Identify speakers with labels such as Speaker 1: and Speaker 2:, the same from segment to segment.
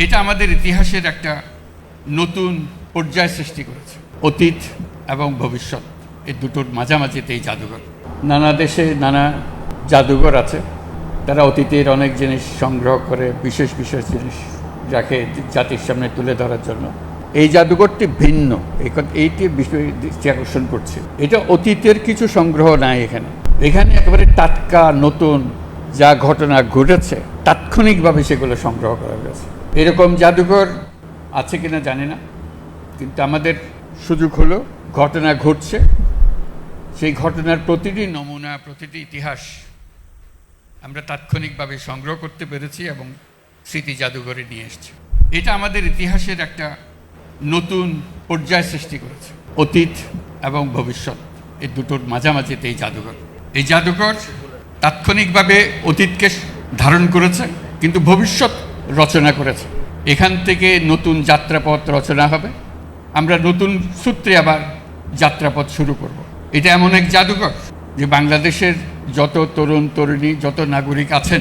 Speaker 1: এটা আমাদের ইতিহাসের একটা নতুন পর্যায় সৃষ্টি করেছে। অতীত এবং ভবিষ্যৎ এই দুটোর মাঝামাঝিতে এই জাদুঘর। নানা দেশে নানা জাদুঘর আছে, তারা অতীতের অনেক জিনিস সংগ্রহ করে বিশেষ বিশেষ জিনিস রাখে জাতির সামনে তুলে ধরার জন্য। এই জাদুঘরটি ভিন্ন, এইটি বিষয় দৃষ্টি আকর্ষণ করছে। এটা অতীতের কিছু সংগ্রহ নাই এখানে, এখানে একেবারে টাটকা নতুন যা ঘটনা ঘটেছে তাৎক্ষণিকভাবে সেগুলো সংগ্রহ করা হয়েছে। এরকম জাদুঘর আছে কিনা জানি না, কিন্তু আমাদের সুযোগ হলো ঘটনা ঘটছে, সেই ঘটনার প্রতিটি নমুনা প্রতিটি ইতিহাস আমরা তাৎক্ষণিকভাবে সংগ্রহ করতে পেরেছি এবং স্মৃতি জাদুঘরে নিয়ে এসেছি। এটা আমাদের ইতিহাসের একটা নতুন পর্যায় সৃষ্টি করেছে। অতীত এবং ভবিষ্যৎ এই দুটোর মাঝামাঝিতে এই জাদুঘর। এই জাদুঘর তাৎক্ষণিকভাবে অতীতকে ধারণ করেছে, কিন্তু ভবিষ্যৎ রচনা করেছে। এখান থেকে নতুন যাত্রাপথ রচনা হবে, আমরা নতুন সূত্রে আবার যাত্রাপথ শুরু করব। এটা এমন এক জাদুঘর যে বাংলাদেশের যত তরুণ তরুণী যত নাগরিক আছেন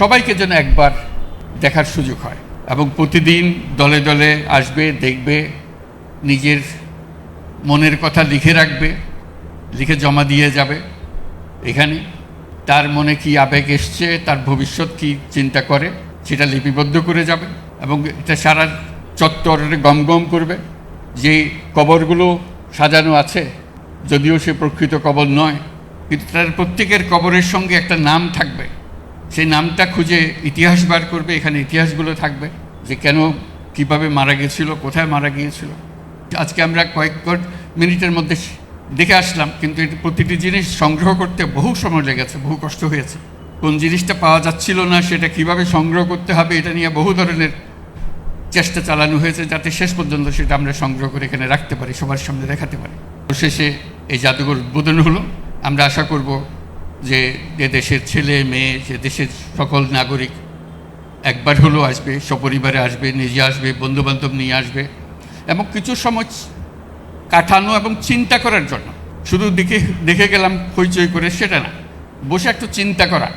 Speaker 1: সবাইকে যেন একবার দেখার সুযোগ হয়, এবং প্রতিদিন দলে দলে আসবে, দেখবে, নিজের মনের কথা লিখে রাখবে, লিখে জমা দিয়ে যাবে। এখানে তার মনে কি আবেগ এসছে, তার ভবিষ্যৎ কি চিন্তা করে সেটা লিপিবদ্ধ করে যাবে, এবং এটা সারা চত্বরে গমগম করবে। যে কবরগুলো সাজানো আছে, যদিও সে প্রকৃত কবর নয়, কিন্তু তার প্রত্যেকের কবরের সঙ্গে একটা নাম থাকবে। সেই নামটা খুঁজে ইতিহাস বার করবে, এখানে ইতিহাসগুলো থাকবে যে কেন কিভাবে মারা গিয়েছিল, কোথায় মারা গিয়েছিল। আজকে আমরা কয়েক মিনিটের মধ্যে দেখে আসলাম, কিন্তু এটি প্রতিটি জিনিস সংগ্রহ করতে বহু সময় লেগেছে, বহু কষ্ট হয়েছে। কোন জিনিসটা পাওয়া যাচ্ছিল না সেটা কিভাবে সংগ্রহ করতে হবে এটা নিয়ে বহু ধরনের চেষ্টা চালানো হয়েছে, যাতে শেষ পর্যন্ত সেটা আমরা সংগ্রহ করে এখানে রাখতে পারি, সবার সামনে দেখাতে পারি। শেষে এই জাদুঘর উদ্বোধন হলো। আমরা আশা করব যে দেশের ছেলে মেয়ে, যে দেশের সকল নাগরিক একবার হলেও আসবে, সপরিবারে আসবে, নিজে আসবে, বন্ধুবান্ধব নিয়ে আসবে, এবং কিছু সময় কাটানো এবং চিন্তা করার জন্য। শুধু দেখে গেলাম হইচই করে সেটা না, বসে একটু চিন্তা করা,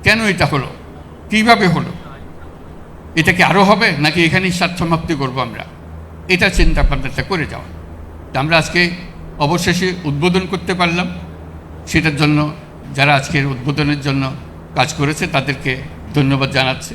Speaker 1: কেন এটা হলো, কিভাবে হলো, এটা কি আরও হবে নাকি এখানেই সমাপ্তি করবো আমরা, এটা চিন্তা ভাবনাটা করে যাওয়া। আমরা আজকে অবশেষে উদ্বোধন করতে পারলাম, সেটার জন্য যারা আজকের উদ্বোধনের জন্য কাজ করেছে তাদেরকে ধন্যবাদ জানাচ্ছি।